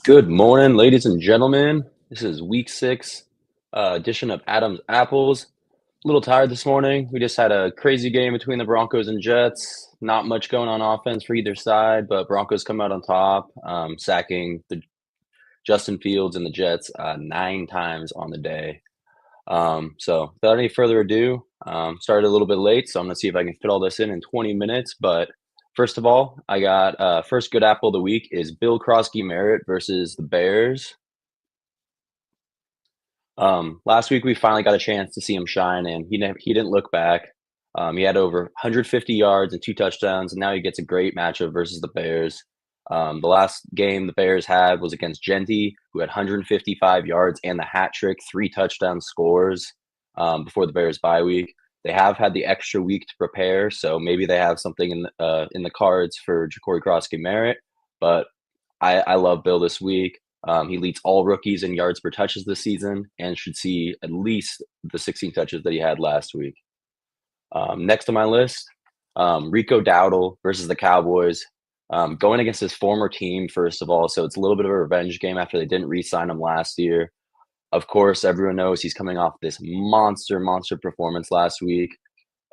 Good morning, ladies and gentlemen. This is week 6 edition of Adam's Apples. A little tired this morning. We just had a crazy game between the Broncos and Jets. Not much going on offense for either side, but Broncos come out on top, sacking the Justin Fields and the Jets 9 times on the day. So without any further ado, started a little bit late, so I'm going to see if I can fit all this in 20 minutes. But first of all, I got first good apple of the week is Bill Krosky-Merritt versus the Bears. Last week we finally got a chance to see him shine, and he didn't look back. He had over 150 yards and 2 touchdowns, and now he gets a great matchup versus the Bears. The last game the Bears had was against Genty, who had 155 yards and the hat trick, 3 touchdown scores before the Bears bye week. They have had the extra week to prepare, so maybe they have something in the cards for Jacory Krosky-Merritt. But I love Bill this week. He leads all rookies in yards per touches this season and should see at least the 16 touches that he had last week. Next on my list, Rico Dowdle versus the Cowboys. Going against his former team, first of all, so it's a little bit of a revenge game after they didn't re-sign him last year. Of course, everyone knows he's coming off this monster performance last week.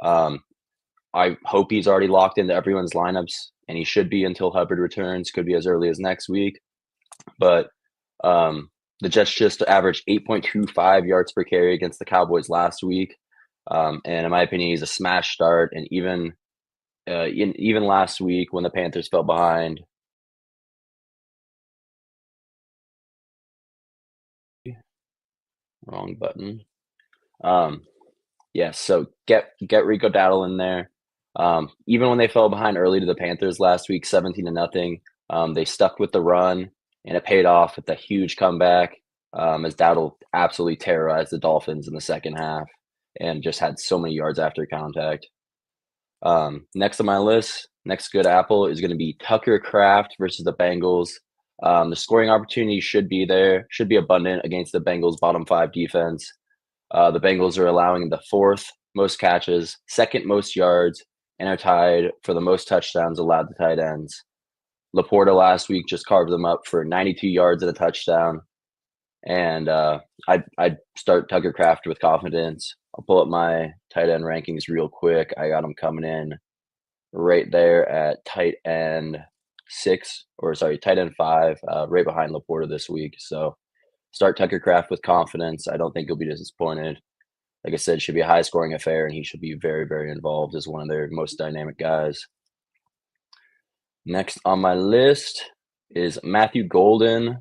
I hope he's already locked into everyone's lineups, and he should be until Hubbard returns. Could be as early as next week. But the Jets just averaged 8.25 yards per carry against the Cowboys last week. And in my opinion, he's a smash start. And even last week when the Panthers fell behind, wrong button. Yes, so get Rico Dowdle in there. Even when they fell behind early to the Panthers last week, 17-0, they stuck with the run, and it paid off with a huge comeback as Dowdle absolutely terrorized the Dolphins in the second half and just had so many yards after contact. Next on my list, next good apple is going to be Tucker Kraft versus the Bengals. The scoring opportunity should be there, should be abundant against the Bengals' bottom 5 defense. The Bengals are allowing the 4th most catches, 2nd most yards, and are tied for the most touchdowns allowed to tight ends. Laporta last week just carved them up for 92 yards and a touchdown. And I'd start Tucker Kraft with confidence. I'll pull up my tight end rankings real quick. I got him coming in right there at tight end 5, right behind Laporta this week. So start Tucker Kraft with confidence. I don't think he'll be disappointed. Like I said, it should be a high-scoring affair, and he should be very, very involved as one of their most dynamic guys. Next on my list is Matthew Golden.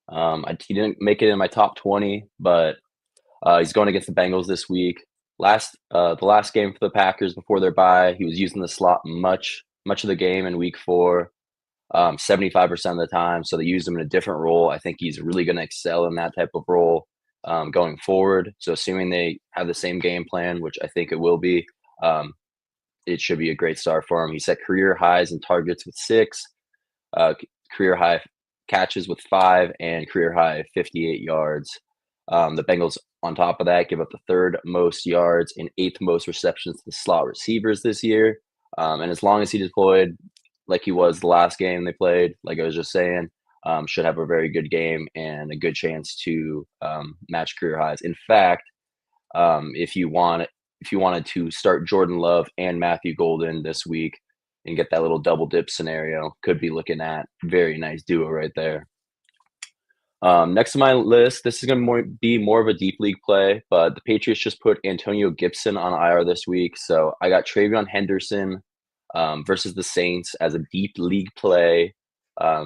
He didn't make it in my top 20, but he's going against the Bengals this week. The last game for the Packers before their bye, he was using the slot much of the game in week 4, 75% of the time. So they used him in a different role. I think he's really going to excel in that type of role going forward. So assuming they have the same game plan, which I think it will be, it should be a great start for him. He set career highs in targets with 6, career high catches with 5, and career high 58 yards. The Bengals, on top of that, give up the 3rd most yards and 8th most receptions to the slot receivers this year. And as long as he deployed like he was the last game they played, like I was just saying, should have a very good game and a good chance to match career highs. In fact, if you wanted to start Jordan Love and Matthew Golden this week and get that little double dip scenario, could be looking at very nice duo right there. Next on my list, this is going to be more of a deep league play, but the Patriots just put Antonio Gibson on IR this week. So I got Travion Henderson versus the Saints as a deep league play.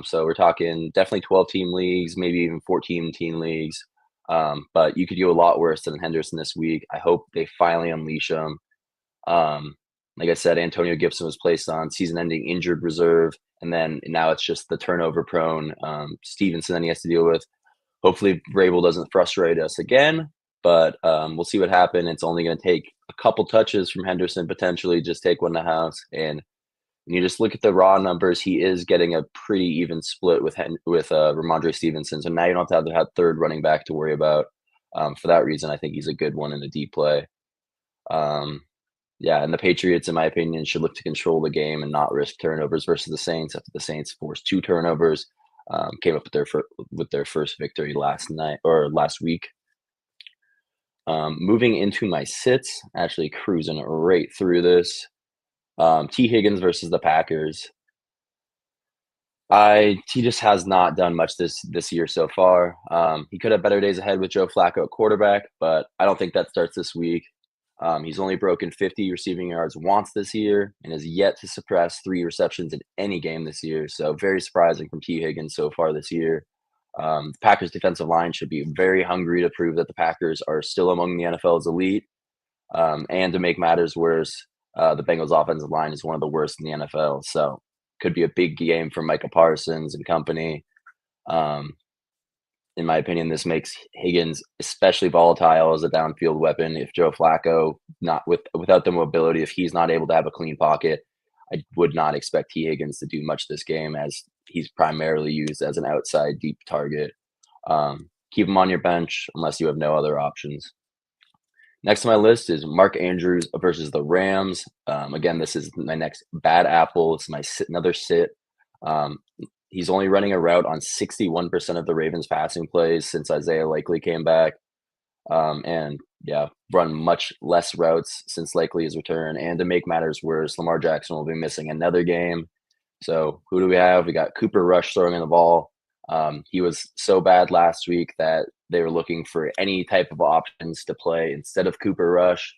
So we're talking definitely 12-team leagues, maybe even 14-team leagues. But you could do a lot worse than Henderson this week. I hope they finally unleash him. Like I said, Antonio Gibson was placed on season-ending injured reserve, and then now it's just the turnover-prone Stevenson that he has to deal with. Hopefully, Vrabel doesn't frustrate us again, but we'll see what happens. It's only going to take a couple touches from Henderson, potentially just take one to house. And when you just look at the raw numbers, he is getting a pretty even split with Ramondre Stevenson. So now you don't have to have 3rd running back to worry about. For that reason, I think he's a good one in a deep play. Yeah, and the Patriots, in my opinion, should look to control the game and not risk turnovers versus the Saints. After the Saints forced 2 turnovers, came up with their first victory last week. Moving into my sits, actually cruising right through this. T. Higgins versus the Packers. He just has not done much this year so far. He could have better days ahead with Joe Flacco at quarterback, but I don't think that starts this week. He's only broken 50 receiving yards once this year and has yet to suppress 3 receptions in any game this year. So very surprising from T. Higgins so far this year. The Packers defensive line should be very hungry to prove that the Packers are still among the NFL's elite. And to make matters worse, the Bengals offensive line is one of the worst in the NFL. So could be a big game for Micah Parsons and company. In my opinion, this makes Higgins especially volatile as a downfield weapon. If Joe Flacco without the mobility, if he's not able to have a clean pocket, I would not expect T. Higgins to do much this game, as he's primarily used as an outside deep target. Keep him on your bench unless you have no other options. Next on my list is Mark Andrews versus the Rams. Again, this is my next bad apple. It's my another sit. He's only running a route on 61% of the Ravens passing plays since Isaiah Likely came back. And yeah, run much less routes since Likely's return. And to make matters worse, Lamar Jackson will be missing another game. So who do we have? We got Cooper Rush throwing in the ball. He was so bad last week that they were looking for any type of options to play instead of Cooper Rush.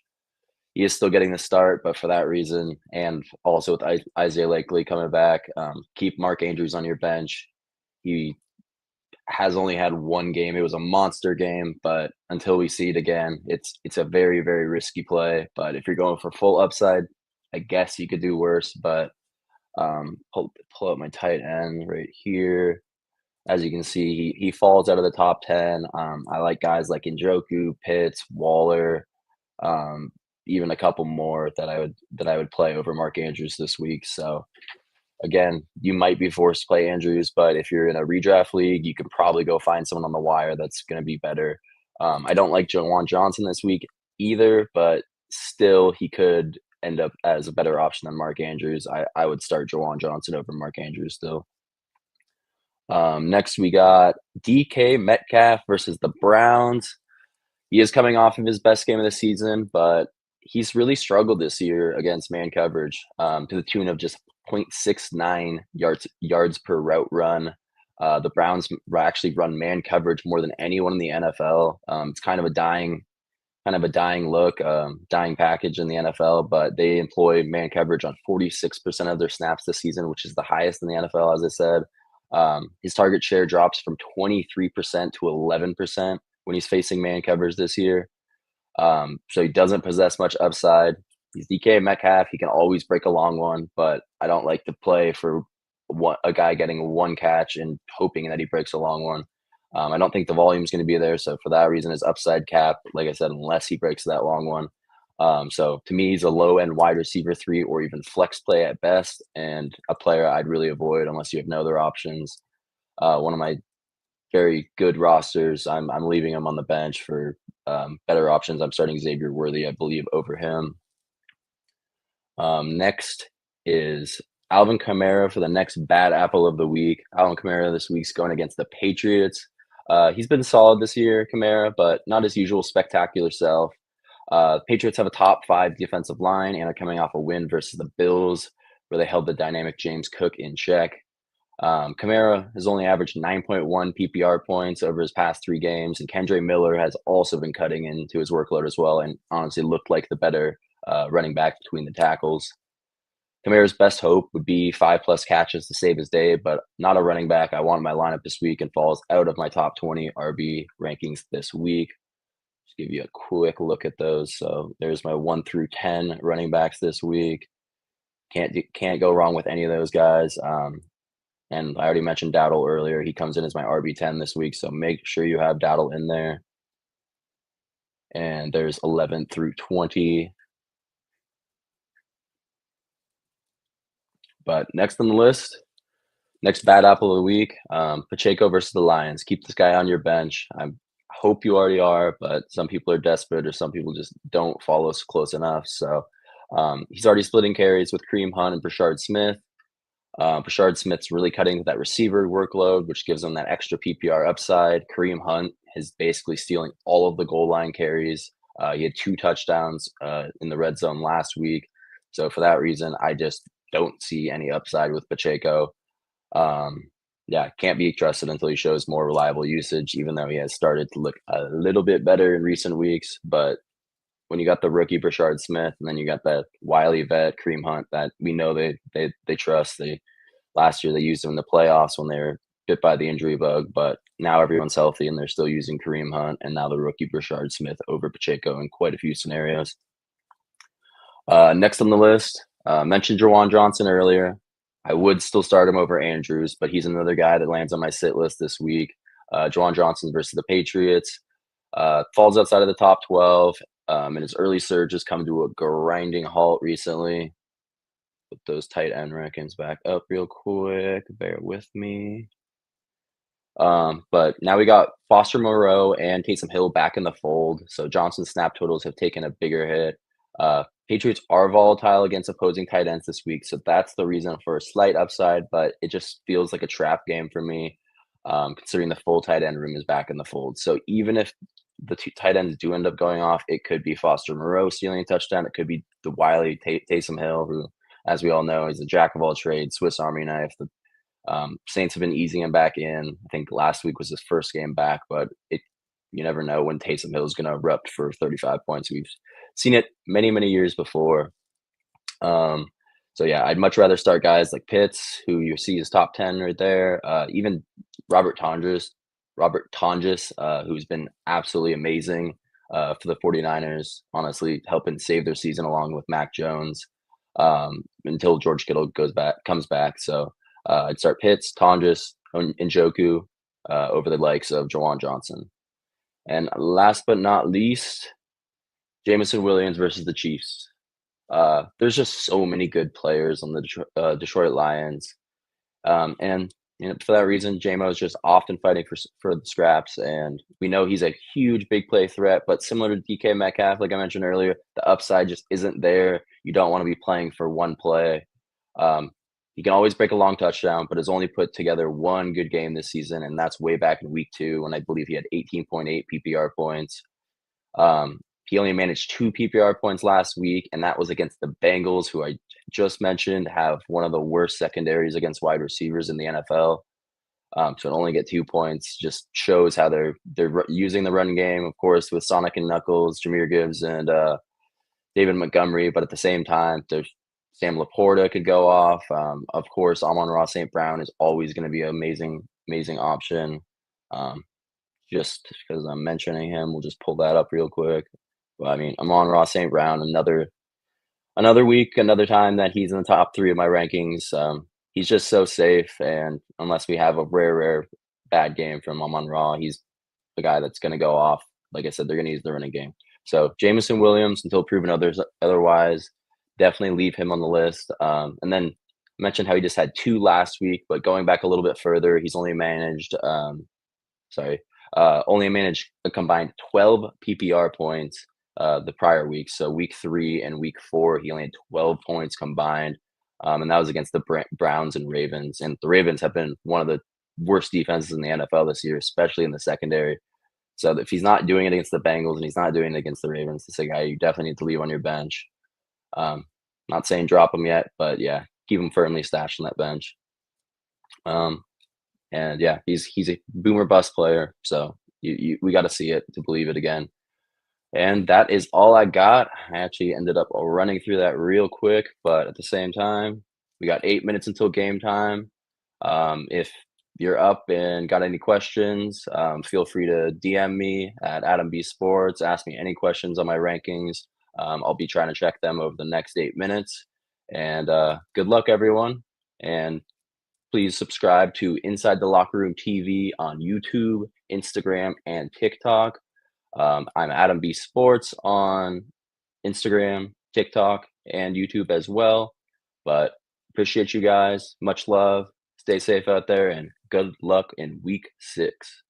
He is still getting the start, but for that reason, and also with Isaiah Likely coming back, keep Mark Andrews on your bench. He has only had one game. It was a monster game, but until we see it again, it's a very, very risky play. But if you're going for full upside, I guess you could do worse. But pull up my tight end right here. As you can see, he falls out of the top 10. I like guys like Njoku, Pitts, Waller, even a couple more that I would play over Mark Andrews this week. So again, you might be forced to play Andrews, but if you're in a redraft league, you could probably go find someone on the wire that's going to be better. I don't like Juwan Johnson this week either, but still he could end up as a better option than Mark Andrews. I would start Juwan Johnson over Mark Andrews still. Next, we got DK Metcalf versus the Browns. He is coming off of his best game of the season, but he's really struggled this year against man coverage to the tune of just 0.69 yards per route run. The Browns actually run man coverage more than anyone in the NFL. It's kind of a dying look, dying package in the NFL, but they employ man coverage on 46% of their snaps this season, which is the highest in the NFL, as I said. His target share drops from 23% to 11% when he's facing man coverage this year. So he doesn't possess much upside. He's DK Metcalf. He can always break a long one, but I don't like to play for a guy getting one catch and hoping that he breaks a long one. I don't think the volume is going to be there. So for that reason, his upside cap, like I said, unless he breaks that long one. So to me, he's a low end wide receiver 3 or even flex play at best, and a player I'd really avoid unless you have no other options. One of my very good rosters, I'm leaving him on the bench for better options. I'm starting Xavier Worthy, I believe, over him. Next is Alvin Kamara for the next bad apple of the week. Alvin Kamara this week's going against the Patriots. He's been solid this year, Kamara, but not his usual spectacular self. Patriots have a top 5 defensive line and are coming off a win versus the Bills, where they held the dynamic James Cook in check. Kamara has only averaged 9.1 PPR points over his past 3 games, and Kendre Miller has also been cutting into his workload as well, and honestly looked like the better running back between the tackles. Kamara's best hope would be 5+ catches to save his day, but not a running back I want in my lineup this week, and falls out of my top 20 RB rankings this week. Just give you a quick look at those. So there's my 1 through 10 running backs this week. Can't go wrong with any of those guys. And I already mentioned Dowdle earlier. He comes in as my RB10 this week, so make sure you have Dowdle in there. And there's 11 through 20. But next on the list, next bad apple of the week, Pacheco versus the Lions. Keep this guy on your bench. I hope you already are, but some people are desperate, or some people just don't follow us close enough. So he's already splitting carries with Kareem Hunt and Brashard Smith. Brashard Smith's really cutting into that receiver workload, which gives him that extra PPR upside. Kareem Hunt is basically stealing all of the goal line carries. He had 2 touchdowns in the red zone last week. So for that reason, I just don't see any upside with Pacheco. Yeah, can't be trusted until he shows more reliable usage, even though he has started to look a little bit better in recent weeks. But when you got the rookie Brashard Smith, and then you got that wily vet Kareem Hunt that we know they trust. Last year they used him in the playoffs when they were bit by the injury bug, but now everyone's healthy and they're still using Kareem Hunt and now the rookie Brashard Smith over Pacheco in quite a few scenarios. Next on the list, mentioned Juwan Johnson earlier. I would still start him over Andrews, but he's another guy that lands on my sit list this week. Juwan Johnson versus the Patriots. Falls outside of the top 12, and his early surge has come to a grinding halt recently. Put those tight end rankings back up real quick. Bear with me. But now we got Foster Moreau and Taysom Hill back in the fold. So Johnson's snap totals have taken a bigger hit. Patriots are volatile against opposing tight ends this week, so that's the reason for a slight upside, but it just feels like a trap game for me, considering the full tight end room is back in the fold. So even if the 2 tight ends do end up going off, it could be Foster Moreau stealing a touchdown. It could be the wily Taysom Hill, who, as we all know, is a jack of all trades, Swiss Army knife. The Saints have been easing him back in. I think last week was his first game back, but you never know when Taysom Hill is going to erupt for 35 points. We've seen it many, many years before. So yeah, I'd much rather start guys like Pitts, who you see is top 10 right there. Even Robert Tonjes, who's been absolutely amazing for the 49ers, honestly, helping save their season along with Mac Jones until George Kittle comes back. So I'd start Pitts, Tonjes, and Njoku over the likes of Juwan Johnson. And last but not least, Jameson Williams versus the Chiefs. There's just so many good players on the Detroit Lions. And for that reason, JMO is just often fighting for the scraps. And we know he's a huge big play threat, but similar to DK Metcalf, like I mentioned earlier, the upside just isn't there. You don't want to be playing for one play. He can always break a long touchdown, but has only put together one good game this season, and that's way back in week 2 when I believe he had 18.8 PPR points. He only managed 2 PPR points last week, and that was against the Bengals, who I just mentioned have one of the worst secondaries against wide receivers in the NFL. So to only get 2 points just shows how they're using the run game, of course, with Sonic and Knuckles, Jahmyr Gibbs, and David Montgomery. But at the same time, there's Sam Laporta could go off. Of course, Amon-Ra St. Brown is always going to be an amazing option. Just because I'm mentioning him, we'll just pull that up real quick. But I mean, Amon-Ra St. Brown, another week, another time that he's in the top 3 of my rankings. He's just so safe, and unless we have a rare bad game from Amon-Ra, he's the guy that's going to go off. Like I said, they're going to use the running game. So Jameson Williams, until proven otherwise, definitely leave him on the list. And then mentioned how he just had 2 last week, but going back a little bit further, he's only managed a combined 12 PPR points the prior week. So week 3 and week 4, he only had 12 points combined. And that was against the Browns and Ravens. And the Ravens have been one of the worst defenses in the NFL this year, especially in the secondary. So if he's not doing it against the Bengals and he's not doing it against the Ravens, this is a guy you definitely need to leave on your bench. Not saying drop him yet, but yeah, keep him firmly stashed on that bench. And yeah, he's a boomer bust player. So we got to see it to believe it again. And that is all I got. I actually ended up running through that real quick, but at the same time, we got 8 minutes until game time. If you're up and got any questions, feel free to DM me at Adam B Sports. Ask me any questions on my rankings. I'll be trying to check them over the next 8 minutes. And good luck, everyone. And please subscribe to Inside the Locker Room TV on YouTube, Instagram, and TikTok. I'm Adam B Sports on Instagram, TikTok, and YouTube as well. But appreciate you guys. Much love. Stay safe out there, and good luck in week 6.